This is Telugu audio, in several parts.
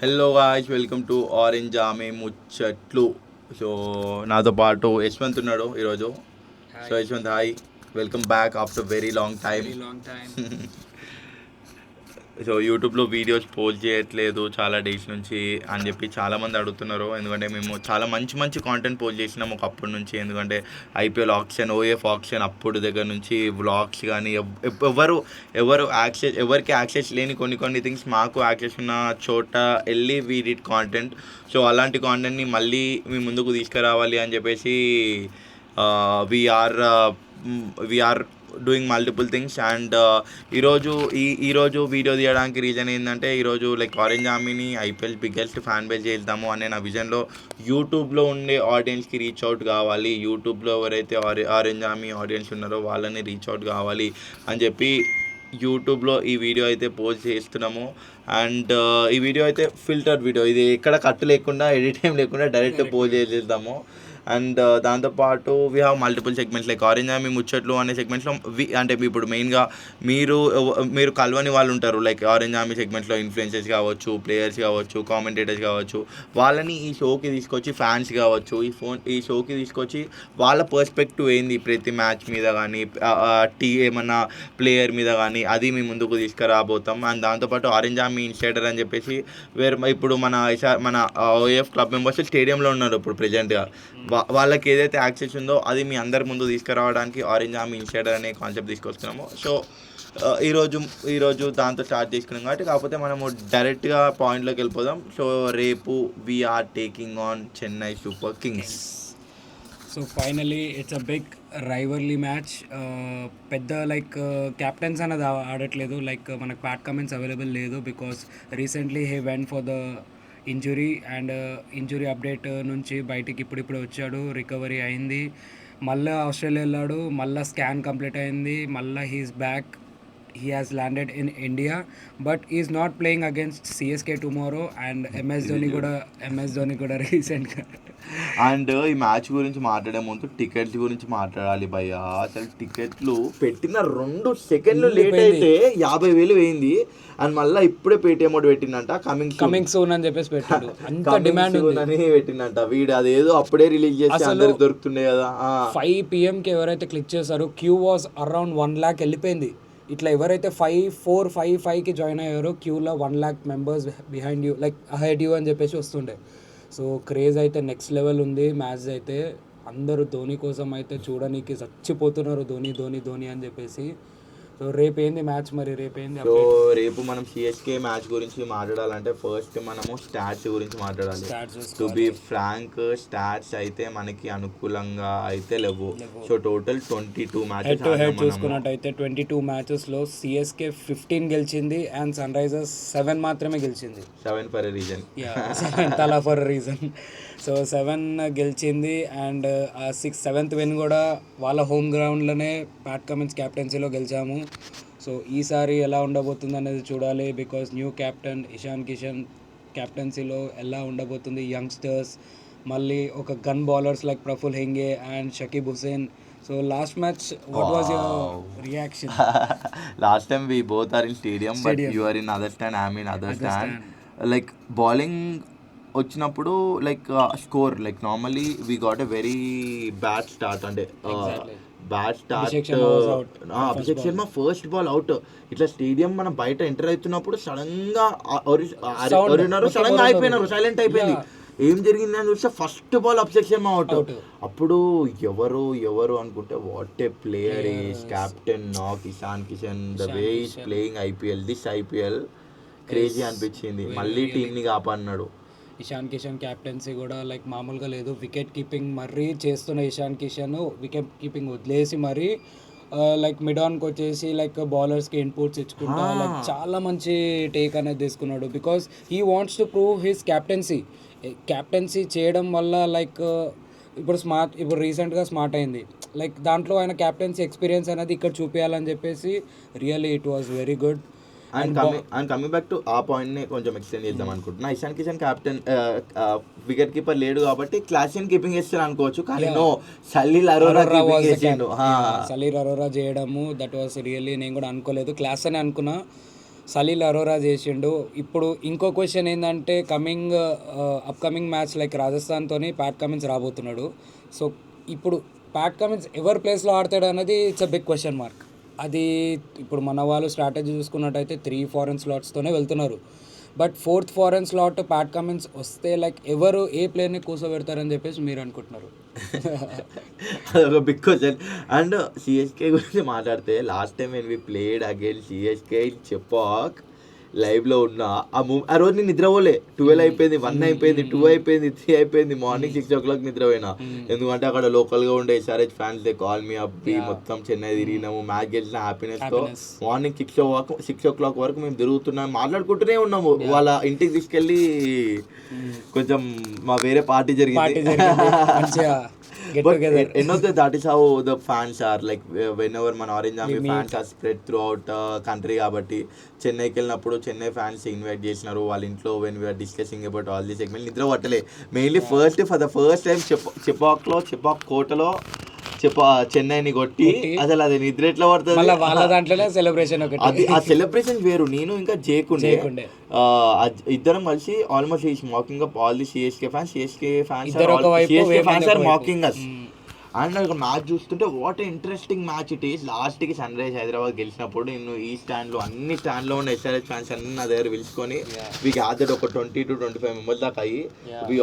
Hello guys, welcome to orange ఆమె ముచ్చట్లు. సో నాతో పాటు యశ్వంత్ ఉన్నాడు ఈరోజు. So Hi, Yashwant, hi, welcome back after very long time. very long time. So యూట్యూబ్లో వీడియోస్ పోస్ట్ చేయట్లేదు చాలా డేస్ నుంచి అని చెప్పి చాలామంది అడుగుతున్నారు. ఎందుకంటే మేము చాలా మంచి మంచి కాంటెంట్ పోస్ట్ చేసినాము ఒకప్పటి నుంచి. ఎందుకంటే ఐపీఎల్ ఆక్షన్, ఓఎఫ్ ఆక్షన్ అప్పుడు దగ్గర నుంచి వ్లాగ్స్ కానీ ఎవరు ఎవరు ఎవరికి యాక్సెస్ లేని కొన్ని థింగ్స్ మాకు యాక్సెస్ ఉన్న చోట వెళ్ళి వీ డిడ్ కాంటెంట్. సో అలాంటి కాంటెంట్ని మళ్ళీ మీ ముందుకు తీసుకురావాలి అని చెప్పేసి we are we are doing multiple things. And ఈరోజు వీడియో తీయడానికి రీజన్ ఏంటంటే, ఈరోజు లైక్ ఆరెంజ్ ఆర్మీని ఐపీఎల్ బిగ్గెస్ట్ ఫ్యాన్ బేస్ చేద్దాము అనే నా విజన్లో యూట్యూబ్లో ఉండే ఆడియన్స్కి రీచ్ అవుట్ కావాలి, యూట్యూబ్లో ఎవరైతే ఆరెంజ్ ఆర్మీ ఆడియన్స్ ఉన్నారో వాళ్ళని రీచ్ అవుట్ కావాలి అని చెప్పి యూట్యూబ్లో ఈ వీడియో అయితే పోస్ట్ చేస్తున్నాము. అండ్ ఈ వీడియో అయితే ఫిల్టర్డ్ వీడియో, ఇది ఎక్కడ కట్ లేకుండా ఎడిట్ ఏం లేకుండా డైరెక్ట్ పోస్ట్ చేసేద్దాము. అండ్ దాంతోపాటు we have multiple segments like orange army ముచ్చట్లు అనే సెగ్మెంట్స్లో అంటే ఇప్పుడు మెయిన్గా మీరు కలవని వాళ్ళు ఉంటారు. లైక్ ఆరెంజ్ ఆర్మీ సెగ్మెంట్లో ఇన్ఫ్లుయెన్సర్స్ కావచ్చు, ప్లేయర్స్ కావచ్చు, కామెంటేటర్స్ కావచ్చు, వాళ్ళని ఈ షోకి తీసుకొచ్చి ఫ్యాన్స్ కావచ్చు ఈ షోకి తీసుకొచ్చి వాళ్ళ పర్స్పెక్టివ్ ఏంది ప్రతి మ్యాచ్ మీద కానీ ఏమన్నా ప్లేయర్ మీద కానీ అది మీ ముందుకు తీసుకురాబోతాం. అండ్ దాంతోపాటు ఆరెంజ్ ఆర్మీ ఇన్సైడర్ అని చెప్పేసి ఇప్పుడు మన ఓఎఫ్ క్లబ్ మెంబర్స్ స్టేడియంలో ఉన్నారు ఇప్పుడు ప్రెజెంట్గా. వాళ్ళకి ఏదైతే యాక్సెస్ ఉందో అది మీ అందరి ముందు తీసుకురావడానికి ఆరెంజ్ ఆర్మీ ఇన్సైడర్ అనే కాన్సెప్ట్ తీసుకొస్తున్నాము. సో ఈరోజు దాంతో స్టార్ట్ చేసుకున్నాం కాబట్టి, కాకపోతే మనము డైరెక్ట్గా పాయింట్లోకి వెళ్ళిపోదాం. సో రేపు we're taking on Chennai super kings. So finally, it's a big rivalry match. పెద్ద లైక్ క్యాప్టెన్స్ అనేది ఆడట్లేదు. లైక్ మనకు ప్యాట్ కమిన్స్ అవైలబుల్ లేదు because recently he went for the injury. And injury update నుంచి బయటికి ఇప్పుడిప్పుడు వచ్చాడు, రికవరీ అయింది. మళ్ళీ ఆస్ట్రేలియా వెళ్ళాడు, మళ్ళీ స్కాన్ కంప్లీట్ అయింది, మళ్ళీ he's back. He has landed in India, but he's not playing against CSK tomorrow. And MS Dhoni కూడా రీసెంట్గా. అండ్ ఈ మ్యాచ్ గురించి మాట్లాడే ముందు టికెట్స్ గురించి మాట్లాడాలి భయ్య. అసలు టికెట్లు పెట్టిన 2 సెకండ్లు లేట్ అయితే 50,000 అయింది. అండ్ మళ్ళీ ఇప్పుడే పేటీఎం ఒకటి పెట్టిందంట, కమింగ్ సూన్ అని చెప్పేసి పెట్టాడు. అంత డిమాండ్ అని పెట్టిందంట. వీడు అదేదో అప్పుడే రిలీజ్ చేసి అందరికి దొరుకుతుండే కదా. 5 PM ఎవరైతే క్లిక్ చేశారో క్యూ వాజ్ అరౌండ్ 1 lakh వెళ్ళిపోయింది. ఇట్లా ఎవరైతే 5:55కి జాయిన్ అయ్యారో క్యూలో 1 lakh members behind you, like ahead you అని చెప్పేసి వస్తుండే. సో క్రేజ్ అయితే నెక్స్ట్ లెవెల్ ఉంది. మ్యాచ్ అయితే అందరూ ధోని కోసం అయితే చూడడానికి చచ్చిపోతున్నారు, ధోని ధోని ధోని అని చెప్పేసి. సో రేపు ఏంది మ్యాచ్, మరి రేపు ఏంది? సో రేపు మనం సిఎస్కే మ్యాచ్ గురించి మాట్లాడాలంటే ఫస్ట్ మనము స్టాట్స్ గురించి మాట్లాడాలి. టు బి ఫ్రాంక్, స్టాట్స్ అయితే మనకి అనుకూలంగా అయితే లేవు. సో టోటల్ 22 మ్యాచెస్ చూసుకున్నట్టయితే 22 మ్యాచెస్లో సిఎస్కే 15 గెలిచింది అండ్ సన్ రైజర్స్ 7 మాత్రమే గెలిచింది. 7 for a reason. Thala for reason. So 7 గెలిచింది. అండ్ ఆ 7th విన్ కూడా వాళ్ళ హోమ్ గ్రౌండ్లోనే ప్యాట్ కమిన్స్ క్యాప్టెన్సీలో గెలిచాము. సో ఈసారి ఎలా ఉండబోతుంది అనేది చూడాలి. Because new captain Ishan Kishan క్యాప్టెన్సీలో ఎలా ఉండబోతుంది, యంగ్స్టర్స్, మళ్ళీ ఒక gun bowlers like Praful Hinge and Shakib Hussain. So last match what was your reaction? Last time we both are in stadium, but you are in other stand, I mean other stand. Like bowling వచ్చినప్పుడు like score like normally we got a very bad start. అంటే bad start. Abhishek Sharma first ball out. ఇట్లా స్టేడియం మనం బయట ఎంటర్ అవుతున్నప్పుడు సడన్గా అయిపోయినారు, సైలెంట్ అయిపోయింది. ఏం జరిగింది అని చూస్తే first ball Abhishek Sharma out. అప్పుడు ఎవరు అనుకుంటే what a player is captain knock Ishan Kishan. The way is playing IPL crazy అనిపించింది. మళ్ళీ టీంని కాపాడినాడు. ఇషాన్ కిషన్ క్యాప్టెన్సీ కూడా లైక్ మామూలుగా లేదు. వికెట్ కీపింగ్ మరీ చేస్తున్న ఇషాన్ కిషన్ వికెట్ కీపింగ్ వదిలేసి మరీ లైక్ మిడ్ ఆన్కి వచ్చేసి లైక్ బౌలర్స్కి ఇన్పుట్స్ ఇచ్చుకుంటా లైక్ చాలా మంచి టేక్ అనేది తీసుకున్నాడు. Because he wants to prove his captaincy చేయడం వల్ల లైక్ ఇప్పుడు రీసెంట్గా స్మార్ట్ అయింది. లైక్ దాంట్లో ఆయన క్యాప్టెన్సీ ఎక్స్పీరియన్స్ అనేది ఇక్కడ చూపించాలని చెప్పేసి really it was very good. And coming back to ఆ పాయింట్ని కొంచెం ఎక్స్టెండ్ చేద్దాం అనుకుంటున్నా. Ishan Kishan captain wicket keeper లేడు కాబట్టి క్లాసియన్ కీపింగ్ చేస్తారు అనుకోవచ్చు, కానీ నో, సలీల్ అరోరా చేయడము దట్ వాస్ రియల్లీ, నేను కూడా అనుకోలేదు, క్లాస్ అని అనుకున్నా. సలీల్ అరోరా చేసిండు. ఇప్పుడు ఇంకో క్వశ్చన్ ఏంటంటే అప్కమింగ్ మ్యాచ్ లైక్ రాజస్థాన్తోని ప్యాట్ కమిన్స్ రాబోతున్నాడు. సో ఇప్పుడు ప్యాట్ కమిన్స్ ఎవరి ప్లేస్లో ఆడతాడు అన్నది it's a big question mark. అది ఇప్పుడు మన వాళ్ళు స్ట్రాటజీ చూసుకున్నట్టయితే 3 ఫారెన్ స్లాట్స్తోనే వెళ్తున్నారు. But 4th foreign slot Pat Cummins వస్తే లైక్ ఎవరు ఏ ప్లేయర్ని కూర్చోబెడతారని చెప్పేసి మీరు అనుకుంటున్నారు? అదొక బిగ్ క్వశ్చన్. అండ్ సిఎస్కే గురించి మాట్లాడితే last time when we played again CSK Chepauk లైవ్లో ఉన్నా ఆ రోజు నేను నిద్రపోలే. 12 అయిపోయింది, 1 అయిపోయింది, 2 అయిపోయింది, 3 అయిపోయింది, మార్నింగ్ 6 o'clock నిద్రపోయినా. ఎందుకంటే అక్కడ లోకల్గా ఉండే SRH fans they call me up, మొత్తం చెన్నై తిరిగినాము, మ్యాచ్ గెలిచిన హ్యాపీనెస్తో మార్నింగ్ 6 o'clock వరకు మేము తిరుగుతున్నాం, మాట్లాడుకుంటూనే ఉన్నాము. వాళ్ళ ఇంటికి తీసుకెళ్ళి కొంచెం మా వేరే పార్టీ జరిగింది. But end of the that is how the fans are like whenever మన orange army fans are spread throughout country. కాబట్టి చెన్నైకి వెళ్ళినప్పుడు చెన్నై ఫ్యాన్స్ ఇన్వైట్ చేసినారు వాళ్ళ ఇంట్లో. When we are discussing about all the segment నిద్ర పట్టలే. Mainly for the first time Chepauk కోటలో చెన్నైని కొట్టి అసలు అది నిద్ర ఎట్లా పడుతుంది. వాళ్ళ దాంట్లోనే సెలబ్రేషన్ అది ఆ సెలబ్రేషన్ వేరు. నేను ఇంకా జేకుండే ఇద్దరం కలిసి almost is mocking up all the CSK fans are mocking us. And ఒక మ్యాచ్ చూస్తుంటే what interesting match it is. లాస్ట్కి సన్ రైజ్ హైదరాబాద్ గెలిచినప్పుడు నేను ఈ స్టాండ్లో అన్ని స్టాండ్లో ఉన్న ఎస్ఆర్హెచ్ ఫ్యాన్స్ అన్ని నా దగ్గర పిలుచుకొని వీ గ్యాదర్డ్ ఒక 20 to 25 మెంబర్స్ దాకా అయ్యి వి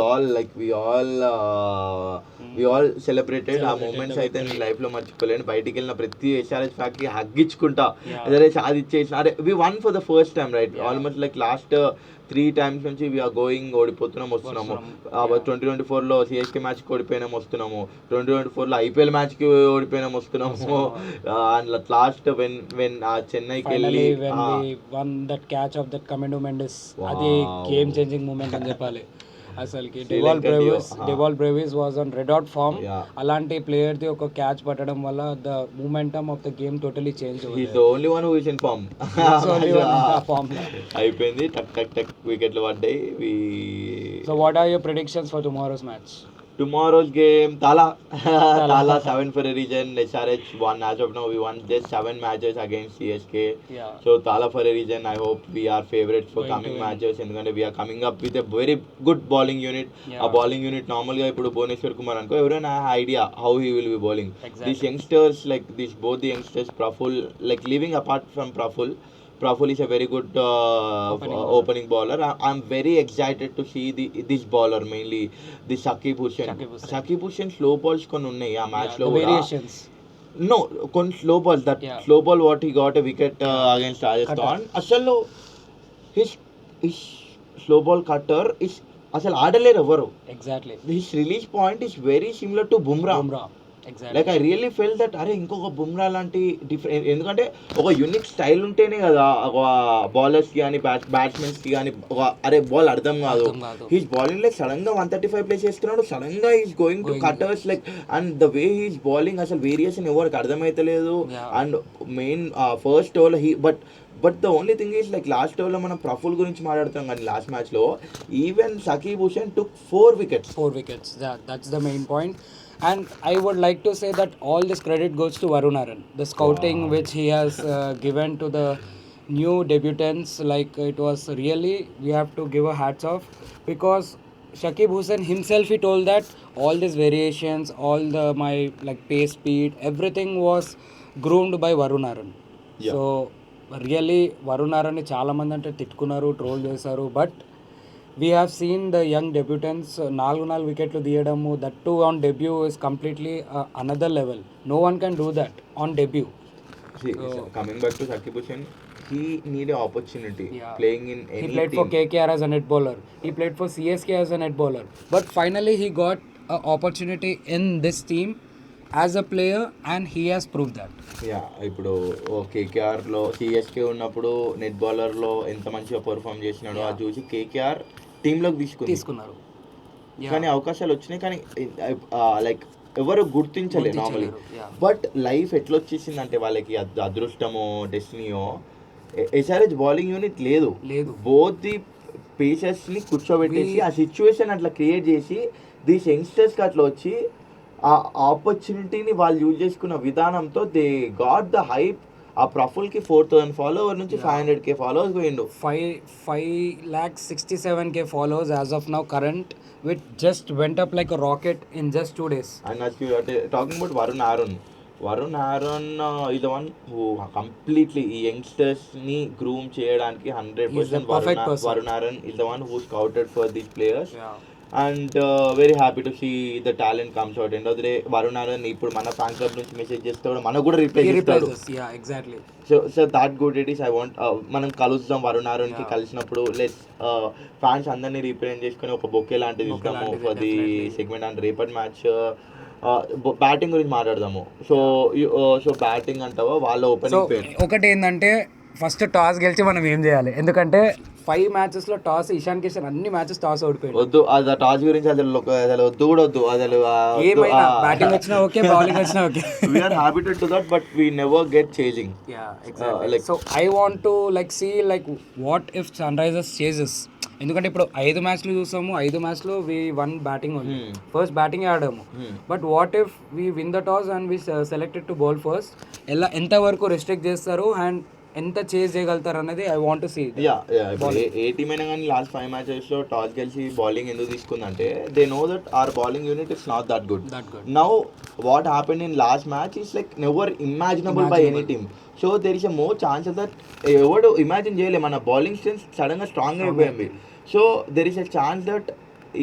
ఆల్ సెలబ్రేటెడ్. ఆ మూమెంట్స్ అయితే నేను లైఫ్లో మర్చిపోలేను. బయటికి వెళ్ళిన ప్రతి ఎస్ఆర్హెచ్ ఫ్యాక్కి హగ్గించుకుంటా, అదే సాధించేసిన అరే V one for the first time right. Almost like last 3 times నుంచి వీఆర్ గోయింగ్ ఓడిపోతున్నాం వస్తున్నాము. 2024లో సిఎస్కే మ్యాచ్కి ఓడిపోయినాం వస్తున్నాము, 2024లో ఐపీఎల్ మ్యాచ్కి ఓడిపోయినాం వస్తున్నాము. అండ్ లాస్ట్ వెన్ చెన్నైకి వెళ్ళి catch of that Kamindu Mendis, అది గేమ్ చేంజింగ్ మూమెంట్ అని చెప్పాలి. అసలుకి Dewald Brevis was on red hot form. అలాంటి ప్లేయర్ది ఒక క్యాచ్ పట్టడం వల్ల the momentum of the game totally change అయిపోయింది. టక్ వికెట్లు పడ్డాయి. So what are your predictions for tomorrow's match? Tomorrow's game, Tala 7 for a reason. SRH won as of now. We won just 7 matches against CSK. So Tala for a reason. I hope we are favorites for coming matches. And we are coming up with a very good bowling unit. A bowling unit normally ఇప్పుడు భువనేశ్వర్ కుమార్ అనుకో ఎవరైనా idea how he will be bowling. These youngsters like both the youngsters, Praful, like leaving apart from Praful is a very good opening bowler. I'm very excited to see this bowler, mainly the Shakib Hussain slow balls కొన్ని ఉన్నాయి ఆ మ్యాచ్ లో వేరియేషన్స్. No, కొన్ని slow balls, that slow ball what he got a wicket against Rajasthan. అసలు his slow ball cutter is అసలు ఆడలేరు ఎవరు. Exactly his release point is very similar to Bumrah. Like I really felt that అరే ఇంకొక బుమ్రా లాంటి డిఫరెంట్. ఎందుకంటే ఒక యూనిక్ స్టైల్ ఉంటేనే కదా ఒక బౌలర్స్కి కానీ బ్యాట్స్మెన్స్కి కానీ ఒక అరే బాల్ అర్థం కాదు. హీస్ బౌలింగ్ లైక్ సడన్గా 135 ప్లేస్ చేస్తున్నాడు, సడన్గా he's going to cutters like. And the way he's bowling అసలు వేరియేషన్ ఎవరికి అర్థమైతలేదు. And main first over but the only thing is like last ఓవర్లో మనం ప్రఫుల్ గురించి మాట్లాడుతాం కానీ లాస్ట్ మ్యాచ్లో even Shakib Hussain took 4 wickets. That's the main point. And I would like to say that all this credit goes to Varun Aaron. The scouting which he has given to the new debutants, like it was really, we have to give a hats off, because Shakib Hussain himself, he told that all these variations, all my like pace, speed, everything was groomed by Varun Aaron. So really Varun Aaron ni chaala mandi ante tittukunnaru, troll chesaru, but we have seen the young debutants 4 wicketlu తీయడము, that too on debut is completely another level. No one can do that on debut. Coming back to Shakib Hussain, he need an opportunity playing in any team. He played for KKR as a net bowler, he played for CSK as a net bowler, but finally he got an opportunity in this team as a player and he has proved that. ఇప్పుడు కేకేఆర్లో సిఎస్కే ఉన్నప్పుడు నెట్ బౌలర్లో ఎంత మంచిగా పర్ఫామ్ చేసినాడో అది చూసి కేకేఆర్ టీంలోకి తీసుకున్నారు. కానీ అవకాశాలు వచ్చినాయి, కానీ లైక్ ఎవరు గుర్తించలేదు నార్మల్లీ. బట్ లైఫ్ ఎట్లా వచ్చేసిందంటే వాళ్ళకి అదృష్టమో డెస్టినీయో, ఎస్ఆర్హెచ్ బౌలింగ్ యూనిట్ లేదు. బోత్ ది పేసర్స్ని కూర్చోబెట్టేసి ఆ సిచ్యువేషన్ అట్లా క్రియేట్ చేసి దీస్ యంగ్స్టర్స్కి అట్లా వచ్చి ఆ ఆపర్చునిటీని వాళ్ళు యూజ్ చేసుకున్న విధానంతో దే గాట్ ద హైప్ ఆ ప్రఫుల్కి 4,000 ఫాలోవర్ నుంచి 500K ఫాలోవర్స్ పోయిండు. 5,67K followers as of now current, which just went up like a rocket in just 2 days. And అంటే talking about Varun Aaron is the one who completely ఈ యంగ్స్టర్స్ని గ్రూమ్ చేయడానికి 100% Varun Aaron is the one who scouted for these players. And very happy to see the talent comes out. End of the day Varun Aaron ఇప్పుడు మన ఫ్యాన్ క్లబ్ నుంచి మెసేజ్ చేస్తాడు, మనకు కూడా రిప్లై చేస్తాడు. So that good it is. I want మనం కలుస్తాం వరుణ్ ఆరోన్కి, కలిసినప్పుడు లెట్స్ ఫ్యాన్స్ అందరినీ రీప్రజెంట్ చేసుకుని ఒక బొకే లాంటిది ఇస్తాము ఫర్ ది సెగ్మెంట్. అండ్ రేపటి మ్యాచ్ బ్యాటింగ్ గురించి మాట్లాడదాము. సో బ్యాటింగ్ అంటావా వాళ్ళ ఓపెనింగ్ పేరు ఒకటి ఏంటంటే ఫస్ట్ టాస్ గెలిచి మనం ఏం చేయాలి, ఎందుకంటే 5 matches టాస్ ఇషాన్ కిషన్ అన్ని మ్యాచెస్ టాస్ ఓడిపోయాడు. వద్దు అది టాస్ గురించి అసలు వద్దు కూడా వద్దు. అసలు బ్యాటింగ్ వచ్చినా ఓకే, బౌలింగ్ వచ్చినా okay. We are habited to that but we never get chasing. So I want to see what if Sunrisers chases. ఎందుకంటే ఇప్పుడు 5 matches చూసాము, 5 matches we won batting only, first batting ఆడాము. But what if we win the toss and we selected to bowl first, ఎంత వరకు రెస్ట్రిక్ట్ చేస్తారు అండ్ ఎంత చేజ్ చేయగలుగుతారు అనేది ఐ వాంట్ టు సీ. ఏ టీమ్ అయినా కానీ లాస్ట్ 5 matches టాస్ గెలిచి బౌలింగ్ ఎందుకు తీసుకుందంటే they know that our bowling unit is not that good. Now what happened in last match is never imaginable by any team. So there is a more chances that ఎవడు ఇమాజిన్ చేయలేదు మన బౌలింగ్ స్ట్రెంత్ సడన్గా స్ట్రాంగ్ అయిపోయింది. So there is a chance that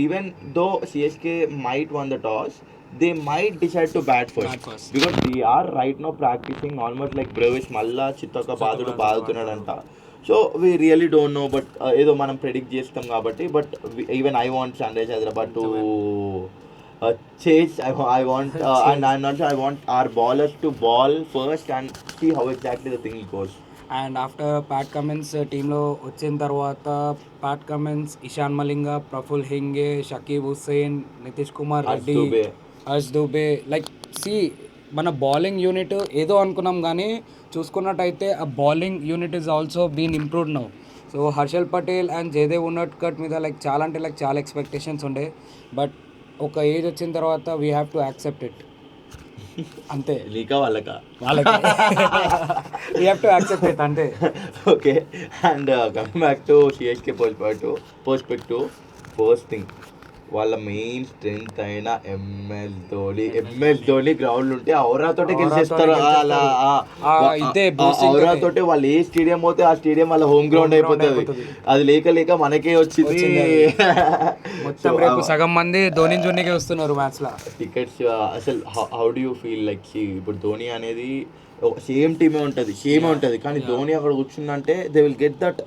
even though CSK might won the toss, they might decide to bat first because we are right now practicing almost like Brevis malla chittaka బాదుతున్నాడంట. So we really don't know but ఏదో మనం ప్రెడిక్ట్ చేస్తాం కాబట్టి. But even I want sun rise Hyderabad to chase. I want and also I want our bowlers to bowl first and see how exactly the thing goes. And after Pat Cummins టీంలో వచ్చిన తర్వాత ప్యాట్ కమిన్స్, ఇషాన్ మలింగా, ప్రఫుల్ హింగే, షకీబ్ హుస్సేన్, నితీష్ కుమార్ రెడ్డి, హర్ష్ దుబే, మన బౌలింగ్ యూనిట్ ఏదో అనుకున్నాం కానీ చూసుకున్నట్టయితే ఆ bowling unit is also been improved now. So Harshal Patel and Jaydev Unadkat మీద చాలా అంటే చాలా ఎక్స్పెక్టేషన్స్ ఉండే. బట్ ఒక ఏజ్ వచ్చిన తర్వాత we have to accept it, అంతే. నీకా వాళ్ళకి we have to accept it అంతే. Okay. And coming back to CSK perspective, first thing వాళ్ళ మెయిన్ స్ట్రెంగ్త్ అయిన ఎంఎస్ ధోని గ్రౌండ్ ఉంటే ఔరాతోటే గెలిచేస్తారు. ఔరాతోటే వాళ్ళు ఏ స్టేడియం పోతే ఆ స్టేడియం వాళ్ళ హోమ్ గ్రౌండ్ అయిపోతుంది. అది లేక మనకే వచ్చింది. మొత్తం రేపు సగం మంది ధోని జోనికి వస్తున్నారు మ్యాచ్ లా టికెట్స్. అసలు హౌ డు యూ ఫీల్ ఇప్పుడు ధోని అనేది సేమ్ టీమే ఉంటుంది కానీ ధోని అక్కడ కూర్చుందంటే they will get that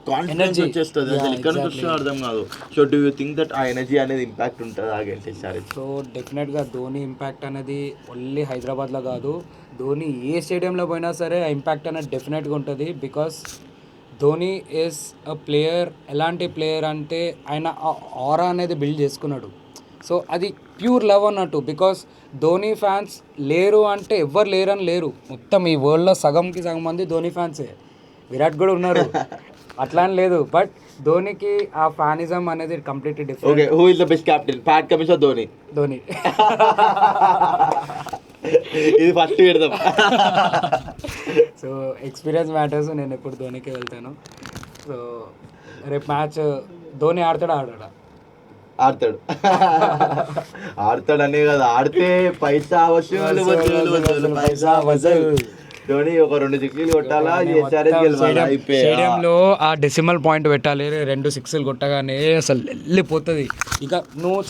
confidence వచ్చేస్తుంది. అసలు ఎక్కడ నుంచి వస్తుందో అర్థం కాదు. So do you think that ఆ ఎనర్జీ అనేది ఇంపాక్ట్ ఉంటుంది అగేన్స్ట్ SRH? సో డెఫినెట్గా ధోని ఇంపాక్ట్ అనేది ఓన్లీ హైదరాబాద్లో కాదు, ధోని ఏ స్టేడియంలో పోయినా సరే ఆ ఇంపాక్ట్ అనేది డెఫినెట్గా ఉంటుంది. Because Dhoni is a player. ఎలాంటి ప్లేయర్ అంటే ఆయన ఆ ఆరా అనేది బిల్డ్ చేసుకున్నాడు. సో అది ప్యూర్ లవ్ అన్నట్టు. బికాస్ ధోని ఫ్యాన్స్ లేరు అంటే ఎవ్వరు లేరని లేరు, మొత్తం ఈ వరల్డ్లో సగంకి సగం మంది ధోని ఫ్యాన్సే. విరాట్ కూడా ఉన్నారు, అట్లా అని లేదు. బట్ ధోనికి ఆ ఫ్యానిజం అనేది completely different. Okay, who is the best captain, Pat Cummins or Dhoni? Dhoni. ఇది ఫస్ట్ పెడదాం. సో ఎక్స్పీరియన్స్ మ్యాటర్స్, నేను ఎప్పుడు ధోనికి వెళ్తాను. సో రేపు మ్యాచ్ ధోని ఆడతాడా? ఆడతాడనే కదా, ఆడితే పైసా వసూలు. ధోని ఒక 2 సిక్స్లు కొట్టాలా, స్టేడియంలో ఆ డెసిమల్ పాయింట్ పెట్టాలి. 2 సిక్స్లు కొట్టగానే అసలు వెళ్ళిపోతుంది. ఇక నువ్వు